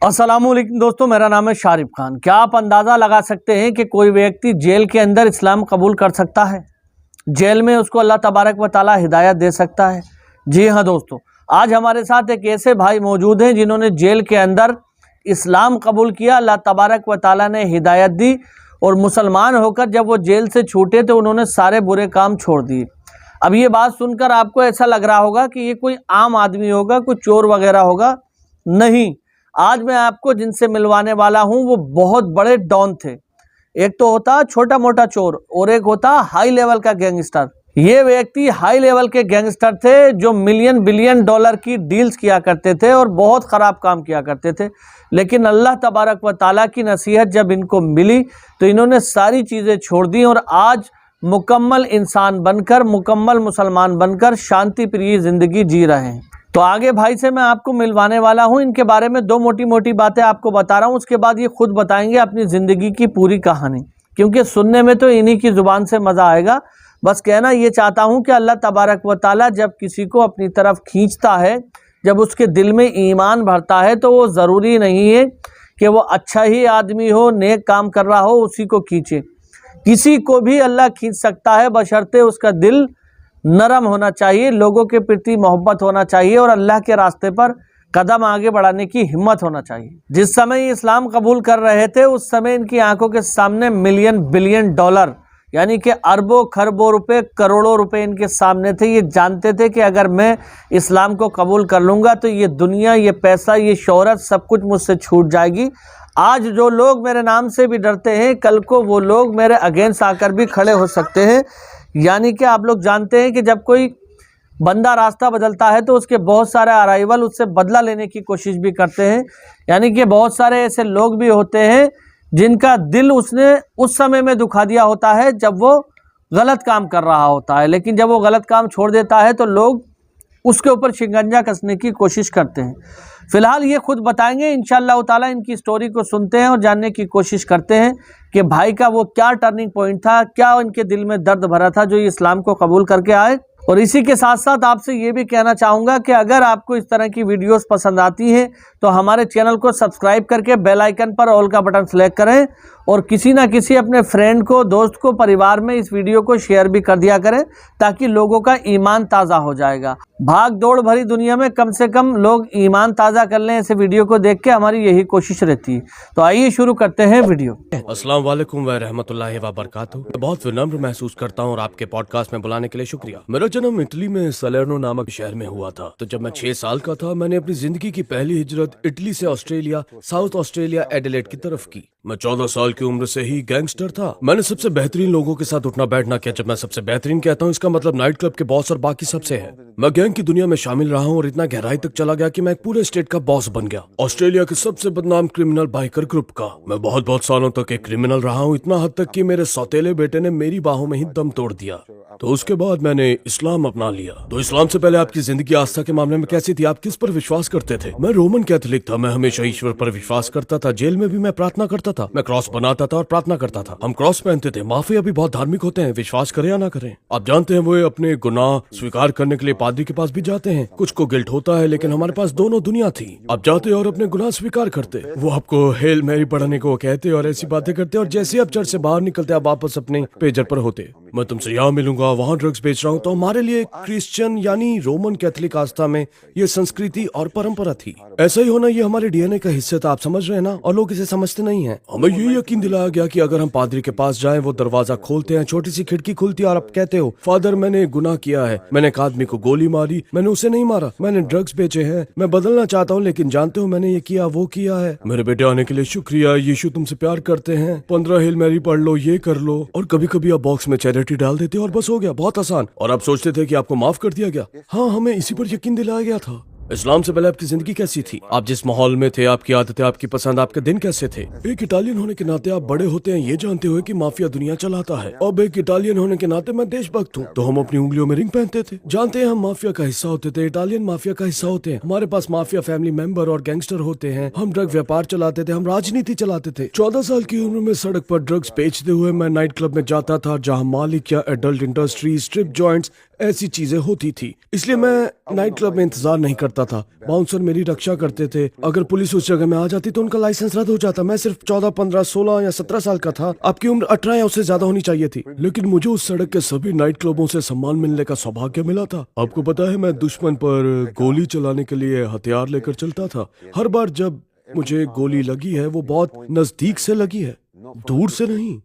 अस्सलामुअलैकुम दोस्तों, मेरा नाम है शारिफ खान। क्या आप अंदाज़ा लगा सकते हैं कि कोई व्यक्ति जेल के अंदर इस्लाम कबूल कर सकता है? जेल में उसको अल्लाह तबारक व तआला हिदायत दे सकता है? जी हाँ दोस्तों, आज हमारे साथ एक ऐसे भाई मौजूद हैं जिन्होंने जेल के अंदर इस्लाम कबूल किया, अल्लाह तबारक व तआला ने हिदायत दी और मुसलमान होकर जब वो जेल से छूटे तो उन्होंने सारे बुरे काम छोड़ दिए। अब ये बात सुनकर आपको ऐसा लग रहा होगा कि ये कोई आम आदमी होगा, कोई चोर वगैरह होगा। नहीं, आज मैं आपको जिनसे मिलवाने वाला हूं वो बहुत बड़े डॉन थे। एक तो होता छोटा मोटा चोर और एक होता हाई लेवल का गैंगस्टर। ये व्यक्ति हाई लेवल के गैंगस्टर थे जो मिलियन बिलियन डॉलर की डील्स किया करते थे और बहुत ख़राब काम किया करते थे। लेकिन अल्लाह तबारक व तआला की नसीहत जब इनको मिली तो इन्होंने सारी चीज़ें छोड़ दी और आज मुकम्मल इंसान बनकर, मुकम्मल मुसलमान बनकर शांति प्रिय ज़िंदगी जी रहे हैं। तो आगे भाई से मैं आपको मिलवाने वाला हूं। इनके बारे में दो मोटी मोटी बातें आपको बता रहा हूं, उसके बाद ये खुद बताएंगे अपनी ज़िंदगी की पूरी कहानी, क्योंकि सुनने में तो इन्हीं की ज़ुबान से मज़ा आएगा। बस कहना ये चाहता हूं कि अल्लाह तबारक व तआला जब किसी को अपनी तरफ खींचता है, जब उसके दिल में ईमान भरता है, तो वो ज़रूरी नहीं है कि वो अच्छा ही आदमी हो, नेक काम कर रहा हो, उसी को खींचे। किसी को भी अल्लाह खींच सकता है, बशर्ते उसका दिल नरम होना चाहिए, लोगों के प्रति मोहब्बत होना चाहिए और अल्लाह के रास्ते पर कदम आगे बढ़ाने की हिम्मत होना चाहिए। जिस समय ये इस्लाम कबूल कर रहे थे उस समय इनकी आंखों के सामने मिलियन बिलियन डॉलर यानी कि अरबों खरबों रुपए, करोड़ों रुपए इनके सामने थे। ये जानते थे कि अगर मैं इस्लाम को कबूल कर लूँगा तो ये दुनिया, ये पैसा, ये शोहरत सब कुछ मुझसे छूट जाएगी। आज जो लोग मेरे नाम से भी डरते हैं, कल को वो लोग मेरे अगेंस्ट आकर भी खड़े हो सकते हैं। यानी कि आप लोग जानते हैं कि जब कोई बंदा रास्ता बदलता है तो उसके बहुत सारे अराइवल उससे बदला लेने की कोशिश भी करते हैं। यानी कि बहुत सारे ऐसे लोग भी होते हैं जिनका दिल उसने उस समय में दुखा दिया होता है जब वो गलत काम कर रहा होता है, लेकिन जब वो गलत काम छोड़ देता है तो लोग उसके ऊपर शिकंजा कसने की कोशिश करते हैं। फिलहाल ये खुद बताएंगे, इंशाअल्लाह ताला इनकी स्टोरी को सुनते हैं और जानने की कोशिश करते हैं कि भाई का वो क्या टर्निंग पॉइंट था, क्या इनके दिल में दर्द भरा था जो ये इस्लाम को कबूल करके आए। और इसी के साथ साथ आपसे ये भी कहना चाहूँगा कि अगर आपको इस तरह की वीडियोस पसंद आती हैं तो हमारे चैनल को सब्सक्राइब करके बेल आइकन पर ऑल का बटन सेलेक्ट करें और किसी ना किसी अपने फ्रेंड को, दोस्त को, परिवार में इस वीडियो को शेयर भी कर दिया करें ताकि लोगों का ईमान ताज़ा हो जाएगा। भाग दौड़ भरी दुनिया में कम से कम लोग ईमान ताज़ा कर लें ऐसे वीडियो को देख के, हमारी यही कोशिश रहती है। तो आइए शुरू करते हैं वीडियो। अस्सलाम वालेकुम व रहमतुल्लाहि व बरकातहू। मैं बहुत विनम्र महसूस करता हूँ और आपके पॉडकास्ट में बुलाने के लिए शुक्रिया। मेरा जन्म इटली में सलेर्नो नामक शहर में हुआ था। तो जब मैं 6 साल का था मैंने अपनी जिंदगी की पहली हिजरत इटली से ऑस्ट्रेलिया, साउथ ऑस्ट्रेलिया एडिलेड की तरफ की। मैं 14 साल की उम्र से ही गैंगस्टर था। मैंने सबसे बेहतरीन लोगों के साथ उठना बैठना किया। जब मैं सबसे बेहतरीन कहता हूँ इसका मतलब नाइट क्लब के बॉस और बाकी सबसे है। मैं गैंग की दुनिया में शामिल रहा हूँ और इतना गहराई तक चला गया कि मैं एक पूरे स्टेट का बॉस बन गया, ऑस्ट्रेलिया के सबसे बदनाम क्रिमिनल बाइकर ग्रुप का। मैं बहुत सालों तक एक क्रिमिनल रहा हूँ, इतना हद तक कि मेरे सौतेले बेटे ने मेरी बाहों में ही दम तोड़ दिया। तो उसके बाद मैंने इस्लाम अपना लिया। तो इस्लाम से पहले आपकी जिंदगी आस्था के मामले में कैसी थी? आप किस पर विश्वास करते थे? मैं रोमन कैथोलिक था। मैं हमेशा ईश्वर पर विश्वास करता था। जेल में भी मैं प्रार्थना करता था। मैं क्रॉस बनाता था और प्रार्थना करता था। हम क्रॉस पहनते थे। माफिया भी बहुत धार्मिक होते हैं, विश्वास करें या ना करें। आप जानते हैं वो अपने गुनाह स्वीकार करने के लिए पादरी के पास भी जाते हैं। कुछ को गिल्ट होता है, लेकिन हमारे पास दोनों दुनिया थी। आप जाते और अपने गुनाह स्वीकार करते, वो आपको हेल मैरी पढ़ने को कहते और ऐसी बातें करते, और जैसे आप चर्च से बाहर निकलते आप वापस अपने पेजर पर होते। मैं तुमसे यहाँ मिलूंगा, वहाँ ड्रग्स बेच रहा हूँ। तो हमारे लिए क्रिश्चियन यानी रोमन कैथोलिक आस्था में ये संस्कृति और परंपरा थी। ऐसा ही होना ये हमारे डीएनए का हिस्सा था, आप समझ रहे हैं ना? और लोग इसे समझते नहीं हैं। हमें ये यकीन दिलाया गया कि अगर हम पादरी के पास जाएं, वो दरवाजा खोलते हैं, छोटी सी खिड़की खुलती है और आप कहते हो फादर मैंने गुनाह किया है, मैंने एक आदमी को गोली मारी, मैंने उसे नहीं मारा, मैंने ड्रग्स बेचे हैं, मैं बदलना चाहता हूँ, लेकिन जानते हो मैंने ये किया वो किया है। मेरे बेटे आने के लिए शुक्रिया, यीशु तुमसे प्यार करते हैं, 15 हेल मैरी पढ़ लो, ये कर लो। और कभी कभी आप बॉक्स में चैरिटी डाल देते और बस हो गया, बहुत आसान। और आप सोचते थे कि आपको माफ कर दिया गया। हाँ, हमें इसी पर यकीन दिलाया गया था। इस्लाम से पहले आपकी जिंदगी कैसी थी? आप जिस माहौल में थे, आपकी आदतें, आपकी पसंद, आपके दिन कैसे थे? एक इटालियन होने के नाते आप बड़े होते हैं ये जानते हुए कि माफिया दुनिया चलाता है। अब एक इटालियन होने के नाते मैं देशभक्त हूँ, तो हम अपनी उंगलियों में रिंग पहनते थे। जानते हैं हम माफिया का हिस्सा होते थे, इटालियन माफिया का हिस्सा होते हैं। हमारे पास माफिया फैमिली मेंबर और गैंगस्टर होते हैं। हम ड्रग व्यापार चलाते थे, हम राजनीति चलाते थे। 14 साल की उम्र में सड़क पर ड्रग्स बेचते हुए मैं नाइट क्लब में जाता था, जहाँ मालिक या एडल्ट इंडस्ट्री, स्ट्रिप जॉइंट्स, ऐसी चीजें होती थी, इसलिए मैं नाइट क्लब में इंतजार नहीं करता था। बाउंसर मेरी रक्षा करते थे। अगर पुलिस उस जगह में आ जाती तो उनका लाइसेंस रद्द हो जाता। मैं सिर्फ 14, 15, 16 या 17 साल का था। आपकी उम्र 18 या उससे ज्यादा होनी चाहिए थी। लेकिन मुझे उस सड़क के सभी नाइट क्लबों से सम्मान मिलने का सौभाग्य मिला था। आपको पता है, मैं दुश्मन पर गोली चलाने के लिए हथियार लेकर चलता था। हर बार जब मुझे गोली लगी है वो बहुत नजदीक से लगी है, दूर से नहीं।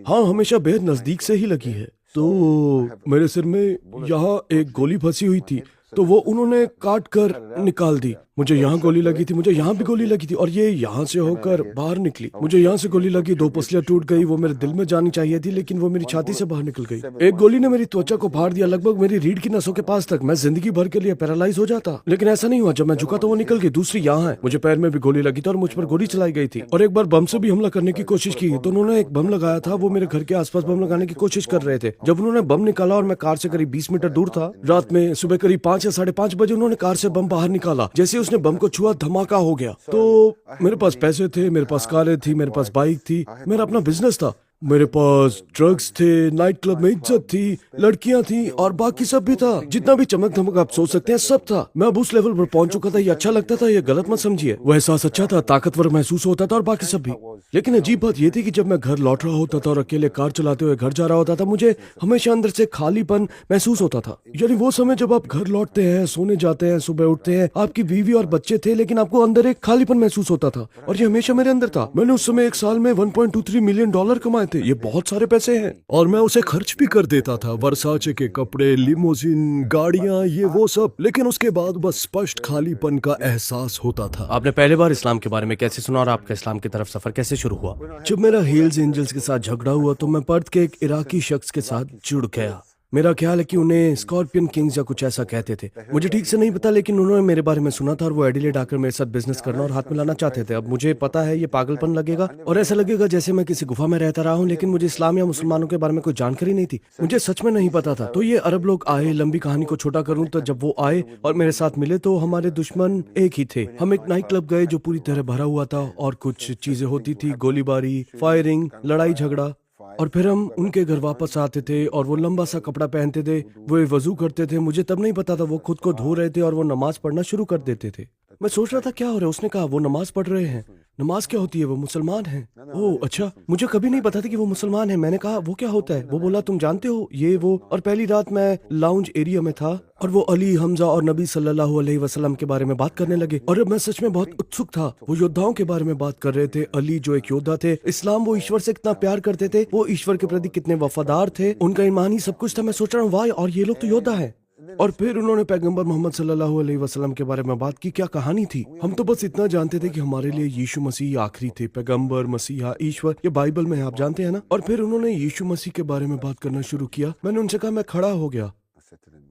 हाँ, हमेशा बेहद नजदीक से ही लगी है। तो मेरे सिर में यहाँ एक गोली फंसी हुई थी, तो वो उन्होंने काट कर निकाल दी। मुझे यहाँ गोली लगी थी, मुझे यहाँ भी गोली लगी थी, और ये यहाँ से होकर बाहर निकली। मुझे यहाँ से गोली लगी, 2 पसलियां टूट गई। वो मेरे दिल में जानी चाहिए थी, लेकिन वो मेरी छाती से बाहर निकल गई। एक गोली ने मेरी त्वचा को फाड़ दिया, लगभग मेरी रीढ़ की नसों के पास तक। मैं जिंदगी भर के लिए पैरालाइज हो जाता, लेकिन ऐसा नहीं हुआ। जब मैं झुका तो वो निकल गई। दूसरी यहाँ है, मुझे पैर में भी गोली लगी थी और मुझ पर गोली चलाई गई थी। और एक बार बम से भी हमला करने की कोशिश की, तो उन्होंने एक बम लगाया था। वो मेरे घर के आसपास बम लगाने की कोशिश कर रहे थे। जब उन्होंने बम निकाला और मैं कार से करीब 20 मीटर दूर था, रात में सुबह करीब 5 या 5:30 बजे उन्होंने कार से बम बाहर निकाला। जैसे उसने बम को छुआ, धमाका हो गया। तो मेरे पास पैसे थे, मेरे पास कारें थी, मेरे पास बाइक थी, मेरा अपना बिजनेस था, मेरे पास ड्रग्स थे, नाइट क्लब में इज्जत थी, लड़कियां थी और बाकी सब भी था। जितना भी चमक धमक आप सोच सकते हैं सब था। मैं अब उस लेवल पर पहुंच चुका था। ये अच्छा लगता था, ये गलत मत समझिए। वो एहसास अच्छा था, ताकतवर महसूस होता था और बाकी सब भी। लेकिन अजीब बात ये थी कि जब मैं घर लौट रहा होता था और अकेले कार चलाते हुए घर जा रहा होता था, मुझे हमेशा अंदर से खालीपन महसूस होता था। यानी वो समय जब आप घर लौटते हैं, सोने जाते हैं, सुबह उठते हैं, आपकी बीवी और बच्चे थे, लेकिन आपको अंदर एक खालीपन महसूस होता था। और ये हमेशा मेरे अंदर था। मैंने उस समय एक साल में $1.23 मिलियन कमाए थे। ये बहुत सारे पैसे हैं, और मैं उसे खर्च भी कर देता था। वर्साचे के कपड़े, लिमोजिन, गाड़ियां, ये वो सब। लेकिन उसके बाद बस स्पष्ट खालीपन का एहसास होता था। आपने पहली बार इस्लाम के बारे में कैसे सुना और आपका इस्लाम की तरफ सफर कैसे शुरू हुआ? जब मेरा हेल्स एंजल्स के साथ झगड़ा हुआ तो मैं पर्थ के एक इराकी शख्स के साथ जुड़ गया। मेरा ख्याल है कि उन्हें स्कॉर्पियन किंग्स या कुछ ऐसा कहते थे। मुझे ठीक से नहीं पता, लेकिन उन्होंने मेरे बारे में सुना था और वो एडिलेड आकर मेरे साथ बिजनेस करना और हाथ मिलाना चाहते थे। अब मुझे पता है ये पागलपन लगेगा और ऐसा लगेगा जैसे मैं किसी गुफा में रहता रहा हूँ, लेकिन मुझे इस्लाम या मुसलमानों के बारे में कोई जानकारी नहीं थी। मुझे सच में नहीं पता था। तो ये अरब लोग आए। लंबी कहानी को छोटा करूँ तो जब वो आए और मेरे साथ मिले तो हमारे दुश्मन एक ही थे। हम एक नाइट क्लब गए जो पूरी तरह भरा हुआ था और कुछ चीजें होती थी, गोलीबारी, फायरिंग, लड़ाई झगड़ा। और फिर हम उनके घर वापस आते थे और वो लंबा सा कपड़ा पहनते थे, वो वजू करते थे। मुझे तब नहीं पता था वो खुद को धो रहे थे और वो नमाज पढ़ना शुरू कर देते थे। मैं सोच रहा था क्या हो रहा है। उसने कहा वो नमाज पढ़ रहे हैं। नमाज क्या होती है? वो मुसलमान हैं। ओह अच्छा, मुझे कभी नहीं पता था कि वो मुसलमान है। मैंने कहा वो क्या होता है? वो बोला तुम जानते हो ये वो। और पहली रात मैं लाउंज एरिया में था और वो अली, हमजा और नबी सल्लल्लाहु अलैहि वसल्लम के बारे में बात करने लगे। और अब मैं सच में बहुत उत्सुक था। वो योद्धाओं के बारे में बात कर रहे थे। अली जो एक योद्धा थे, इस्लाम, वो ईश्वर से कितना प्यार करते थे, वो ईश्वर के प्रति कितने वफादार थे, उनका ईमान ही सब कुछ था। मैं सोच रहा हूँ वाह, और ये लोग तो योद्धा है। और फिर उन्होंने पैगंबर मोहम्मद सल्लल्लाहु अलैहि वसल्लम के बारे में बात की। क्या कहानी थी। हम तो बस इतना जानते थे कि हमारे लिए यीशु मसीह आखिरी थे, पैगंबर, मसीहा, ईश्वर, ये बाइबल में है, आप जानते हैं ना। और फिर उन्होंने यीशु मसीह के बारे में बात करना शुरू किया। मैंने उनसे कहा, मैं खड़ा हो गया।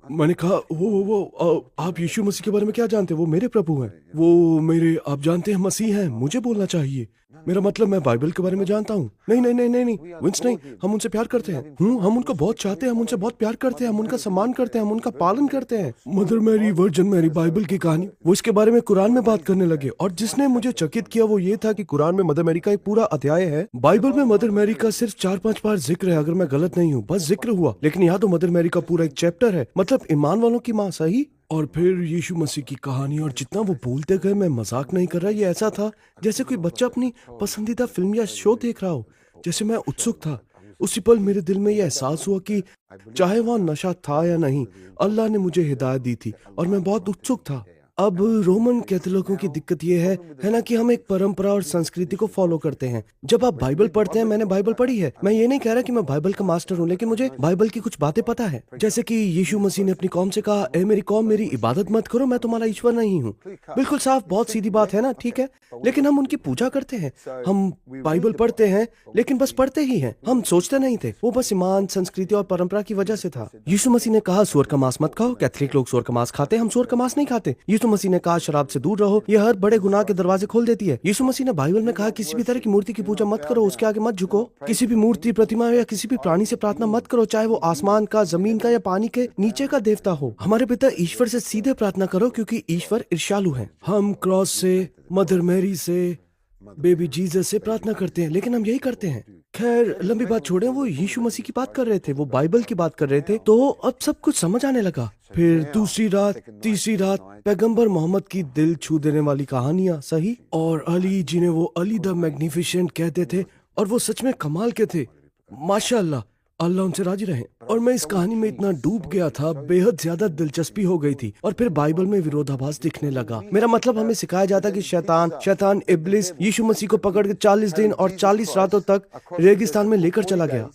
मैंने कहा वो आप यीशु मसीह के बारे में क्या जानते हैं? वो मेरे प्रभु हैं, वो मेरे, आप जानते हैं, मसीह हैं। मुझे बोलना चाहिए। मेरा मतलब मैं बाइबल के बारे में जानता हूँ। नहीं नहीं नहीं नहीं नहीं विंस नहीं, हम उनसे प्यार करते हैं। हम उनको बहुत चाहते हैं, हम उनसे बहुत प्यार करते हैं, हम उनका सम्मान करते हैं, हम उनका पालन करते हैं। Mother Mary, virgin Mary, Bible की कहानी, वो इसके बारे में कुरान में बात करने लगे। और जिसने मुझे चकित किया वो ये था कि कुरान में मदर मैरी का एक पूरा अध्याय है। बाइबल में मदर मैरी का सिर्फ 4-5 बार जिक्र है, अगर मैं गलत नहीं हूँ, बस जिक्र हुआ। लेकिन यहाँ तो मदर मैरी का पूरा एक चैप्टर है, मतलब ईमान वालों की माँ, सही। और फिर यीशु मसीह की कहानी, और जितना वो बोलते गए, मैं मजाक नहीं कर रहा, ये ऐसा था जैसे कोई बच्चा अपनी पसंदीदा फिल्म या शो देख रहा हो। जैसे मैं उत्सुक था। उसी पल मेरे दिल में यह एहसास हुआ कि चाहे वहाँ नशा था या नहीं, अल्लाह ने मुझे हिदायत दी थी और मैं बहुत उत्सुक था। अब रोमन कैथोलिकों की दिक्कत ये है ना कि हम एक परंपरा और संस्कृति को फॉलो करते हैं। जब आप बाइबल पढ़ते हैं, मैंने बाइबल पढ़ी है, मैं ये नहीं कह रहा कि मैं बाइबल का मास्टर हूँ, लेकिन मुझे बाइबल की कुछ बातें पता है। जैसे कि यीशु मसीह ने अपनी कौम से कहा, ए मेरी कौम, मेरी इबादत मत करो, मैं तुम्हारा ईश्वर नहीं हूँ। बिल्कुल साफ, बहुत सीधी बात है ना, ठीक है। लेकिन हम उनकी पूजा करते हैं, हम बाइबल पढ़ते हैं, लेकिन बस पढ़ते ही हैं, हम सोचते नहीं थे। वो बस ईमान, संस्कृति और परंपरा की वजह से था। यीशु मसीह ने कहा सुअर का मांस मत खाओ। कैथोलिक लोग सुअर का मांस खाते, हम सुअर का मांस नहीं खाते। यीशु मसीह ने कहा शराब से दूर रहो, यह हर बड़े गुनाह के दरवाजे खोल देती है। यीशु मसीह ने बाइबल में कहा किसी भी तरह की मूर्ति की पूजा मत करो, उसके आगे मत झुको। किसी भी मूर्ति, प्रतिमा या किसी भी प्राणी से प्रार्थना मत करो, चाहे वो आसमान का, जमीन का या पानी के नीचे का देवता हो। हमारे पिता ईश्वर से सीधे प्रार्थना करो, क्योंकि ईश्वर ईर्ष्यालु है। हम क्रॉस से, मदर मैरी से, बेबी जीसस से प्रार्थना करते हैं, लेकिन हम यही करते हैं। खैर लंबी बात छोड़ें, वो यीशु मसीह की बात कर रहे थे, वो बाइबल की बात कर रहे थे, तो अब सब कुछ समझ आने लगा। फिर दूसरी रात, तीसरी रात, पैगंबर मोहम्मद की दिल छू देने वाली कहानियां, सही, और अली जिन्हें वो अली द मैग्निफिसेंट कहते थे, और वो सच में कमाल के थे, माशाअल्लाह, अल्लाह उनसे राजी रहे। और मैं इस कहानी में इतना डूब गया था, बेहद ज्यादा दिलचस्पी हो गई थी। और फिर बाइबल में विरोधाभास दिखने लगा। मेरा मतलब, हमें सिखाया जाता कि शैतान इब्लिस यीशु मसीह को पकड़ के 40 दिन और 40 रातों तक रेगिस्तान में लेकर चला गया,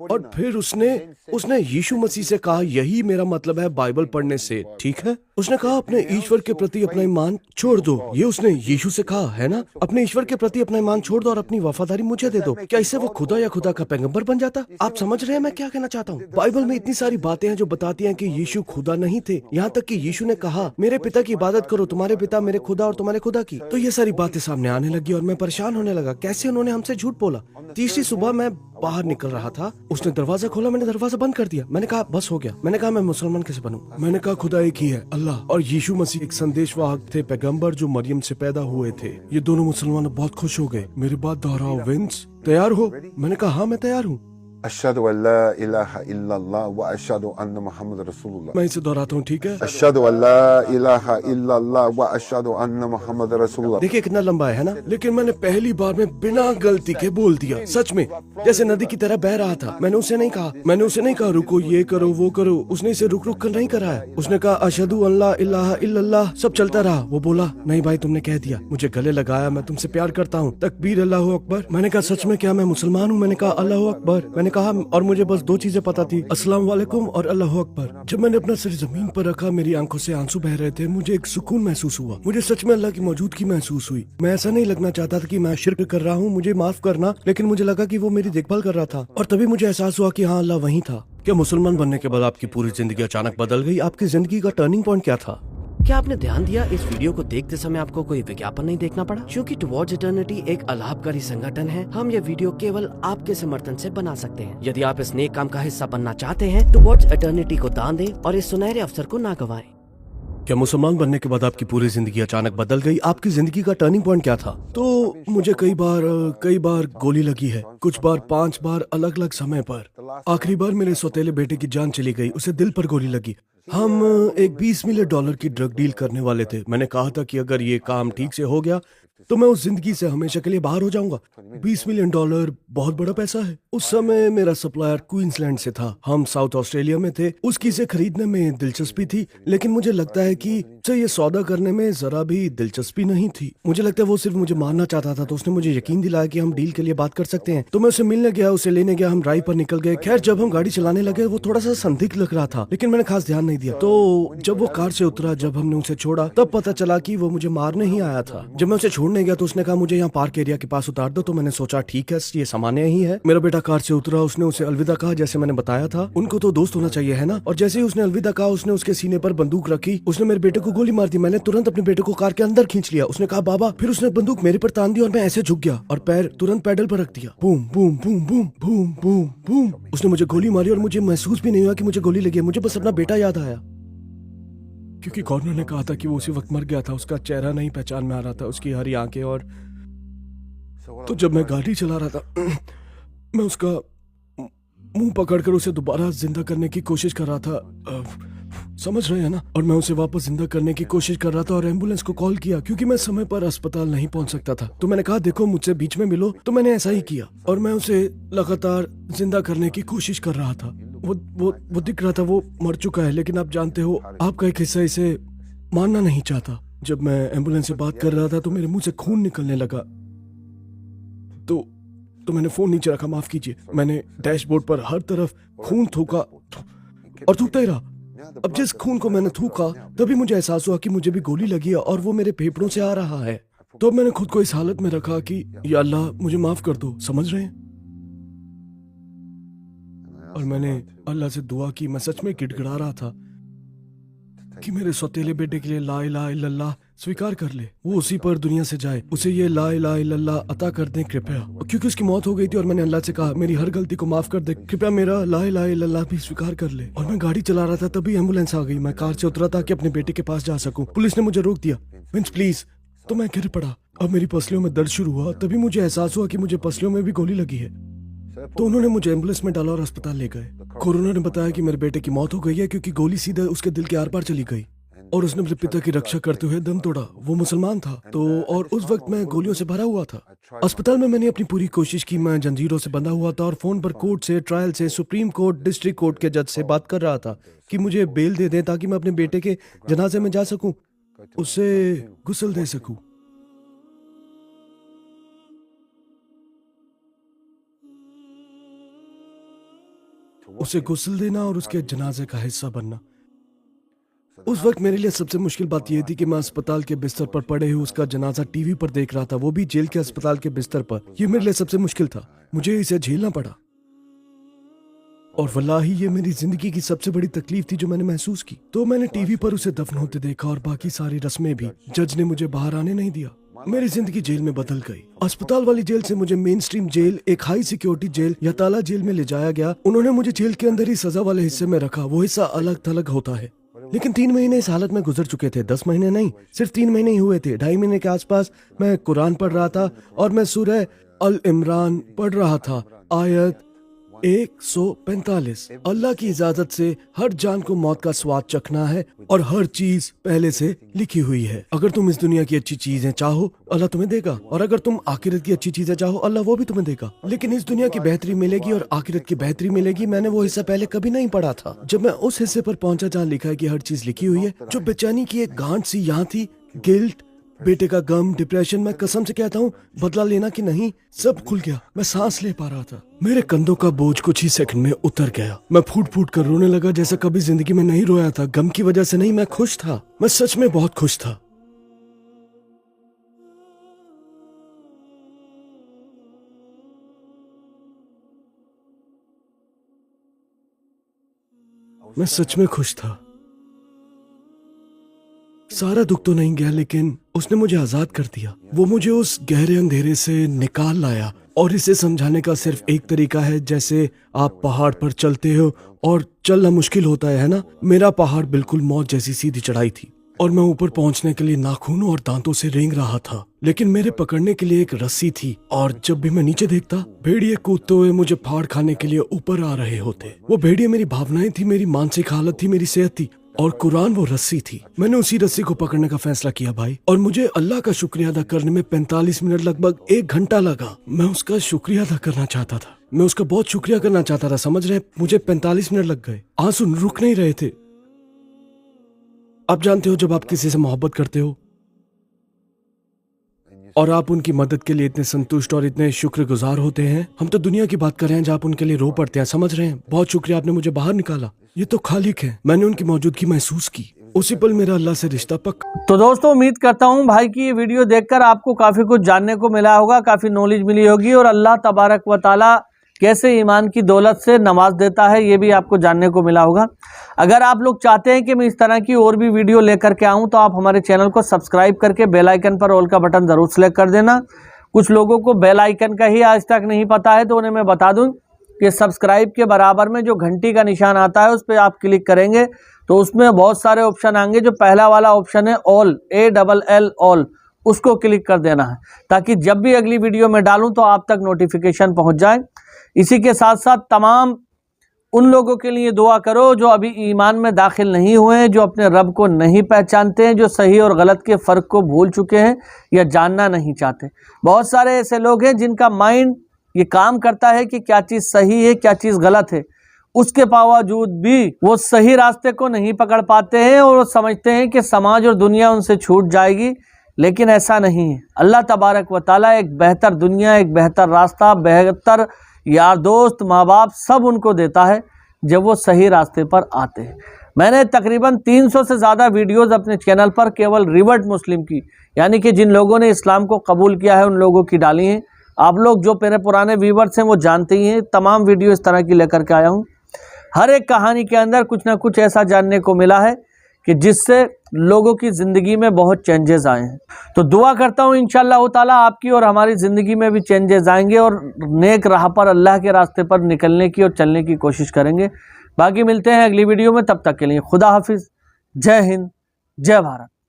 और फिर उसने यीशु मसीह से कहा, यही मेरा मतलब है बाइबल पढ़ने से, ठीक है? उसने कहा अपने ईश्वर के प्रति अपना ईमान छोड़ दो। ये उसने यीशु से कहा, है ना? अपने ईश्वर के प्रति अपना ईमान छोड़ दो और अपनी वफादारी मुझे दे दो। क्या इससे वो खुदा या खुदा का पैगंबर बन जाता? आप समझ रहे हैं मैं क्या कहना चाहता हूँ? बाइबल में इतनी सारी बातें हैं जो बताती हैं कि यीशु खुदा नहीं थे। यहाँ तक कि यीशु ने कहा, मेरे पिता की इबादत करो, तुम्हारे पिता मेरे खुदा और तुम्हारे खुदा की। तो ये सारी बातें सामने आने लगी और मैं परेशान होने लगा, कैसे उन्होंने हमसे झूठ बोला। तीसरी सुबह मैं बाहर निकल रहा था, उसने दरवाजा खोला, मैंने दरवाजा बंद कर दिया। मैंने कहा बस हो गया। मैंने कहा मैं मुसलमान कैसे बनूं? मैंने कहा खुदा एक ही है, अल्लाह, और यीशु मसीह एक संदेशवाहक थे, पैगंबर जो मरियम से पैदा हुए थे। ये दोनों मुसलमान बहुत खुश हो गए। मेरी बात दोहराओ विंस, तैयार हो? मैंने कहा हाँ मैं तैयार हूँ। अशहदु अल्ला इलाहा इल्लल्लाह व अशहदु अन्ना मुहम्मद रसूलुल्लाह। मैं इसे दोहराता हूँ, ठीक है? अशहदु अल्ला इलाहा इल्लल्लाह व अशहदु अन्ना मुहम्मद रसूलुल्लाह। देखिए कितना लंबा है ना, लेकिन मैंने पहली बार में बिना गलती के बोल दिया, सच में जैसे नदी की तरह बह रहा था। मैंने उसे नहीं कहा रुको, ये करो वो करो। उसने इसे रुक रुक कर नहीं करा है। उसने कहा अशहदु अल्ला इलाहा इल्लल्लाह। सब चलता रहा। वो बोला नहीं भाई तुमने कह दिया, मुझे गले लगाया, मैं तुमसे प्यार करता हूँ, तकबीर अल्लाहु अकबर। मैंने कहा सच में क्या मैं मुसलमान हूँ? मैंने कहा अल्लाहु अकबर। मैंने कहा, और मुझे बस दो चीजें पता थी, अस्सलाम वालेकुम और अल्लाहु अकबर। जब मैंने अपना सिर जमीन पर रखा, मेरी आंखों से आंसू बह रहे थे। मुझे एक सुकून महसूस हुआ। मुझे सच में अल्लाह की मौजूदगी महसूस हुई। मैं ऐसा नहीं लगना चाहता था कि मैं शिर्क कर रहा हूँ, मुझे माफ करना, लेकिन मुझे लगा कि वो मेरी देखभाल कर रहा था। और तभी मुझे एहसास हुआ कि हाँ अल्लाह वहीं था। क्या मुसलमान बनने के बाद आपकी पूरी जिंदगी अचानक बदल गई? आपकी जिंदगी का टर्निंग पॉइंट क्या था? क्या आपने ध्यान दिया इस वीडियो को देखते समय आपको कोई विज्ञापन नहीं देखना पड़ा? क्योंकि टुवर्ड्स इटर्निटी एक अलाभकारी संगठन है। हम ये वीडियो केवल आपके समर्थन से बना सकते हैं। यदि आप इस नेक काम का हिस्सा बनना चाहते हैं, टुवर्ड्स इटर्निटी को दान दें और इस सुनहरे अवसर को ना गंवाएं। क्या मुसलमान बनने के बाद आपकी पूरी जिंदगी अचानक बदल गई? आपकी जिंदगी का टर्निंग पॉइंट क्या था? तो मुझे कई बार गोली लगी है, कुछ बार 5 बार अलग अलग समय पर। आखिरी बार मेरे सौतेले बेटे की जान चली गई, उसे दिल पर गोली लगी। हम एक $20 मिलियन की ड्रग डील करने वाले थे। मैंने कहा था कि अगर ये काम ठीक से हो गया तो मैं उस जिंदगी से हमेशा के लिए बाहर हो जाऊंगा। $20 मिलियन बहुत बड़ा पैसा है। उस समय मेरा सप्लायर क्वींसलैंड से था, हम साउथ ऑस्ट्रेलिया में थे। उसकी इसे खरीदने में दिलचस्पी थी, लेकिन मुझे लगता है कि ये सौदा करने में जरा भी दिलचस्पी नहीं थी। मुझे लगता है वो सिर्फ मुझे मारना चाहता था। तो उसने मुझे यकीन दिलाया कि हम डील के लिए बात कर सकते हैं। तो मैं उसे मिलने गया, उसे लेने गया, हम ड्राइव पर निकल गए। खैर जब हम गाड़ी चलाने लगे, वो थोड़ा सा संदिग्ध लग रहा था, लेकिन मैंने खास ध्यान नहीं दिया। तो जब वो कार से उतरा, जब हमने उसे छोड़ा, तब पता चला कि वो मुझे मारने ही आया था। जब मैं उसे छोड़ने गया तो उसने कहा मुझे यहाँ पार्क एरिया के पास उतार दो। तो मैंने सोचा ठीक है, ये सामान्य ही है। मेरा बेटा कार से उतरा, उसने उसे अलविदा कहा जैसे मैंने बताया था। उनको तो दोस्त होना चाहिए, है ना? और जैसे ही उसने अलविदा कहा, उसने उसके सीने पर बंदूक रखी। उसने मेरे बेटे को गोली मार दी। मैंने तुरंत अपने बेटे को कार के अंदर खींच लिया। उसने कहा बाबा। फिर उसने बंदूक मेरे पर तान दी और मैं ऐसे झुक गया और पैर तुरंत पैडल पर रख दिया। Boom boom boom boom boom boom boom. उसने मुझे गोली मारी और मुझे महसूस भी नहीं हुआ कि मुझे गोली लगी। मुझे बस अपना बेटा याद आया, क्योंकि कॉर्नर ने कहा था कि वो उसी वक्त मर गया था। उसका चेहरा नहीं पहचान में आ रहा था, उसकी हरी आंखें। और तो जब मैं गाड़ी चला रहा था, मैं उसका मुंह पकड़कर उसे दोबारा जिंदा करने की कोशिश कर रहा था। समझ रहे हैं ना? और मैं उसे वापस जिंदा करने की कोशिश कर रहा था और एम्बुलेंस को कॉल किया, क्योंकि मैं समय पर अस्पताल नहीं पहुंच सकता था। तो मैंने कहा देखो मुझसे बीच में मिलो। तो मैंने ऐसा ही किया और मैं उसे लगातार जिंदा करने की कोशिश कर रहा था। वो दिख रहा था वो मर चुका है, लेकिन आप जानते हो आपका एक हिस्सा इसे मानना नहीं चाहता। जब मैं एम्बुलेंस से बात कर रहा था तो मेरे मुंह से खून निकलने लगा। तो मैंने फोन नीचे रखा, माफ कीजिए। मैंने डैशबोर्ड पर हर तरफ खून थूका और थूकता ही रहा। अब जिस खून को मैंने थूका, तभी मुझे एहसास हुआ कि मुझे भी गोली लगी है और वो मेरे फेफड़ों से आ रहा है। तो मैंने खुद को इस हालत में रखा कि या अल्लाह मुझे माफ कर दो। समझ रहे हैं? और मैंने अल्लाह से दुआ की। मैं सच में गिड़गिड़ा रहा था कि मेरे सौतेले बेटे के लिए ला इलाहा इल्लल्लाह स्वीकार कर ले, वो उसी पर दुनिया से जाए, उसे ये ला इलाहा इल्लल्लाह अता कर दें कृपया। क्योंकि उसकी मौत हो गई थी और मैंने अल्लाह से कहा मेरी हर गलती को माफ कर दे, कृपया मेरा ला इलाहा इल्लल्लाह भी स्वीकार कर ले। और मैं गाड़ी चला रहा था, तभी एम्बुलेंस आ गई। मैं कार से उतरा ताकि अपने बेटे के पास जा सकूं। पुलिस ने मुझे रोक दिया। विंस प्लीज। तो मैं गिर पड़ा। अब मेरी पसलियों में दर्द शुरू हुआ, तभी मुझे एहसास हुआ कि मुझे पसलियों में भी गोली लगी है। तो उन्होंने मुझे एम्बुलेंस में डाला और अस्पताल ले गए। कोरोना ने बताया कि मेरे बेटे की मौत हो गई है क्योंकि गोली सीधे उसके दिल के आर पार चली गई और उसने मेरे पिता की रक्षा करते हुए दम तोड़ा। वो मुसलमान था और उस वक्त मैं गोलियों से भरा हुआ था। अस्पताल में मैंने अपनी पूरी कोशिश की। मैं जंजीरों से बंधा हुआ था और फोन पर कोर्ट से, ट्रायल से, सुप्रीम कोर्ट, डिस्ट्रिक्ट कोर्ट के जज से बात कर रहा था कि मुझे बेल दे दें ताकि मैं अपने बेटे के जनाजे में जा सकूं, उसे गुस्ल दे सकूं। उसे गुस्ल देना और उसके जनाजे का हिस्सा बनना। उस वक्त मेरे लिए सबसे मुश्किल बात यह थी कि मैं अस्पताल के बिस्तर पर पड़े हुए उसका जनाजा टीवी पर देख रहा था, वो भी जेल के अस्पताल के बिस्तर पर। यह मेरे लिए सबसे मुश्किल था, मुझे इसे झेलना पड़ा। और वल्लाही ये मेरी जिंदगी की सबसे बड़ी तकलीफ थी जो मैंने महसूस की। तो मैंने टीवी पर उसे दफन होते देखा और बाकी सारी रस्में भी। जज ने मुझे बाहर आने नहीं दिया। मेरी जिंदगी जेल में बदल गई। अस्पताल वाली जेल से मुझे मेन स्ट्रीम जेल, एक हाई सिक्योरिटी जेल या ताला जेल में ले जाया गया। उन्होंने मुझे जेल के अंदर ही सजा वाले हिस्से में रखा। वो हिस्सा अलग थलग होता है। लेकिन 3 महीने इस हालत में गुजर चुके थे। 10 महीने नहीं, सिर्फ 3 महीने ही हुए थे। 2.5 महीने के आसपास मैं कुरान पढ़ रहा था और मैं सूरह अल इमरान पढ़ रहा था, आयत 145। अल्लाह की इजाजत से हर जान को मौत का स्वाद चखना है और हर चीज पहले से लिखी हुई है। अगर तुम इस दुनिया की अच्छी चीजें चाहो अल्लाह तुम्हें देगा, और अगर तुम आखिरत की अच्छी चीजें चाहो अल्लाह वो भी तुम्हें देगा। लेकिन इस दुनिया की बेहतरी मिलेगी और आखिरत की बेहतरी मिलेगी, मैंने वो हिस्सा पहले कभी नहीं पढ़ा था। जब मैं उस हिस्से पर पहुंचा जहाँ लिखा है कि हर चीज लिखी हुई है, जो बेचैनी की एक गांठ सी यहाँ थी, गिल्ट, बेटे का गम, डिप्रेशन, मैं कसम से कहता हूँ बदला लेना कि नहीं, सब खुल गया। मैं सांस ले पा रहा था। मेरे कंधों का बोझ कुछ ही सेकंड में उतर गया। मैं फूट फूट कर रोने लगा जैसा कभी जिंदगी में नहीं रोया था। गम की वजह से नहीं, मैं खुश था। मैं सच में बहुत खुश था। मैं सच में खुश था। सारा दुख तो नहीं गया, लेकिन उसने मुझे आजाद कर दिया। वो मुझे उस गहरे अंधेरे से निकाल लाया। और इसे समझाने का सिर्फ एक तरीका है, जैसे आप पहाड़ पर चलते हो और चलना मुश्किल होता है ना। मेरा पहाड़ बिल्कुल मौत जैसी सीधी चढ़ाई थी और मैं ऊपर पहुंचने के लिए नाखूनों और दांतों से रेंग रहा था, लेकिन मेरे पकड़ने के लिए एक रस्सी थी। और जब भी मैं नीचे देखता, भेड़िए कूदते हुए मुझे फाड़ खाने के लिए ऊपर आ रहे होते। वो भेड़िए मेरी भावनाएं थी, मेरी मानसिक हालत थी, मेरी सेहत थी, और कुरान वो रस्सी थी। मैंने उसी रस्सी को पकड़ने का फैसला किया भाई, और मुझे अल्लाह का शुक्रिया अदा करने में 45 मिनट, लगभग 1 घंटा लगा। मैं उसका शुक्रिया अदा करना चाहता था। मैं उसका बहुत शुक्रिया करना चाहता था, समझ रहे? मुझे 45 मिनट लग गए। आंसू रुक नहीं रहे थे। आप जानते हो, जब आप किसी से मोहब्बत करते हो और आप उनकी मदद के लिए इतने संतुष्ट और इतने शुक्रगुजार होते हैं। हम तो दुनिया की बात कर रहे हैं जब आप उनके लिए रो पड़ते हैं, समझ रहे हैं? बहुत शुक्रिया, आपने मुझे बाहर निकाला। ये तो खालिक है। मैंने उनकी मौजूदगी महसूस की। उसी पल मेरा अल्लाह से रिश्ता पक्का। तो दोस्तों, उम्मीद करता हूं भाई की ये वीडियो देखकर आपको काफ़ी कुछ जानने को मिला होगा, काफ़ी नॉलेज मिली होगी, और अल्लाह तबारक व ताला कैसे ईमान की दौलत से नवाज देता है ये भी आपको जानने को मिला होगा। अगर आप लोग चाहते हैं कि मैं इस तरह की और भी वीडियो लेकर के आऊँ तो आप हमारे चैनल को सब्सक्राइब करके बेल आइकन पर ऑल का बटन ज़रूर सेलेक्ट कर देना। कुछ लोगों को बेल आइकन का ही आज तक नहीं पता है, तो उन्हें मैं बता दूं कि सब्सक्राइब के बराबर में जो घंटी का निशान आता है उस पर आप क्लिक करेंगे तो उसमें बहुत सारे ऑप्शन आएंगे। जो पहला वाला ऑप्शन है ऑल, ALL ऑल, उसको क्लिक कर देना है ताकि जब भी अगली वीडियो में डालूं तो आप तक नोटिफिकेशन पहुंच जाए। इसी के साथ साथ तमाम उन लोगों के लिए दुआ करो जो अभी ईमान में दाखिल नहीं हुए हैं, जो अपने रब को नहीं पहचानते हैं, जो सही और गलत के फ़र्क को भूल चुके हैं या जानना नहीं चाहते। बहुत सारे ऐसे लोग हैं जिनका माइंड ये काम करता है कि क्या चीज़ सही है, क्या चीज़ गलत है, उसके बावजूद भी वो सही रास्ते को नहीं पकड़ पाते हैं और वो समझते हैं कि समाज और दुनिया उनसे छूट जाएगी, लेकिन ऐसा नहीं है। अल्लाह तबारक व ताला एक बेहतर दुनिया, एक बेहतर रास्ता, बेहतर यार दोस्त, माँ बाप सब उनको देता है जब वो सही रास्ते पर आते हैं। मैंने तकरीबन 300 से ज़्यादा वीडियोस अपने चैनल पर केवल रिवर्ट मुस्लिम की, यानी कि जिन लोगों ने इस्लाम को कबूल किया है उन लोगों की डाली हैं। आप लोग जो मेरे पुराने व्यूवर्स हैं वो जानते ही हैं, तमाम वीडियो इस तरह की लेकर के आया हूँ। हर एक कहानी के अंदर कुछ ना कुछ ऐसा जानने को मिला है कि जिससे लोगों की ज़िंदगी में बहुत चेंजेस आए हैं। तो दुआ करता हूँ इंशाअल्लाह ताला आपकी और हमारी ज़िंदगी में भी चेंजेस आएंगे और नेक राह पर, अल्लाह के रास्ते पर निकलने की और चलने की कोशिश करेंगे। बाकी मिलते हैं अगली वीडियो में, तब तक के लिए खुदा हाफिज़। जय हिंद, जय भारत।